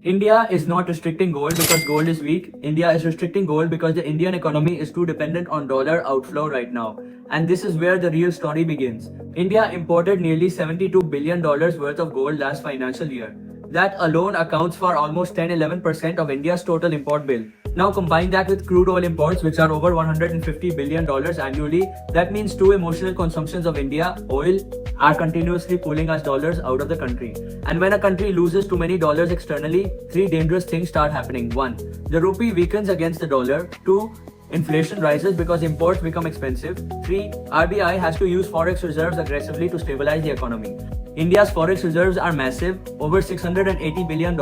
India is not restricting gold because gold is weak. India is restricting gold because the Indian economy is too dependent on dollar outflow right now. And this is where the real story begins. India imported nearly $72 billion worth of gold last financial year. That alone accounts for almost 10-11% of India's total import bill. Now combine that with crude oil imports, which are over $150 billion annually. That means two emotional consumptions of India, oil, are continuously pulling us dollars out of the country. And when a country loses too many dollars externally, three dangerous things start happening. 1. The rupee weakens against the dollar. 2. Inflation rises because imports become expensive. 3. RBI has to use forex reserves aggressively to stabilize the economy. India's forex reserves are massive, over $680 billion,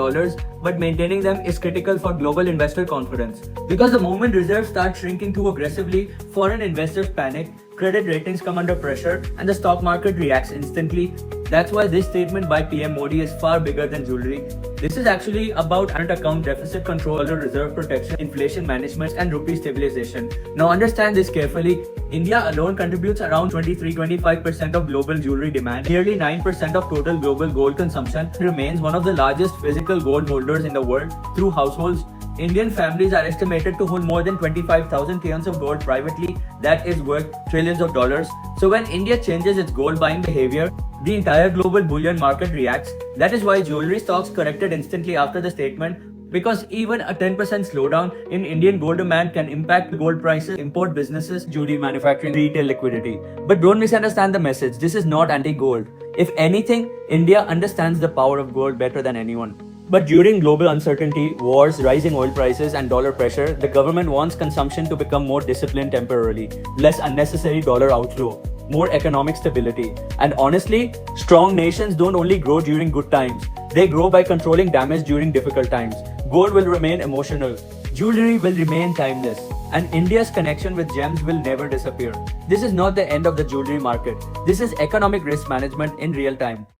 but maintaining them is critical for global investor confidence. Because the moment reserves start shrinking too aggressively, foreign investors panic, credit ratings come under pressure, and the stock market reacts instantly. That's why this statement by PM Modi is far bigger than jewelry. This is actually about current account deficit control, reserve protection, inflation management, and rupee stabilization. Now understand this carefully. India alone contributes around 23-25% of global jewelry demand. Nearly 9% of total global gold consumption, remains one of the largest physical gold holders in the world through households. Indian families are estimated to hold more than 25,000 kilograms of gold privately, that is worth trillions of dollars. So when India changes its gold buying behavior, the entire global bullion market reacts. That is why jewelry stocks corrected instantly after the statement, because even a 10% slowdown in Indian gold demand can impact gold prices, import businesses, jewelry manufacturing, retail liquidity. But don't misunderstand the message. This is not anti-gold. If anything, India understands the power of gold better than anyone. But during global uncertainty, wars, rising oil prices, and dollar pressure, the government wants consumption to become more disciplined temporarily, less unnecessary dollar outflow, more economic stability. And honestly, strong nations don't only grow during good times, they grow by controlling damage during difficult times. Gold will remain emotional, jewelry will remain timeless, and India's connection with gems will never disappear. This is not the end of the jewelry market. This is economic risk management in real time.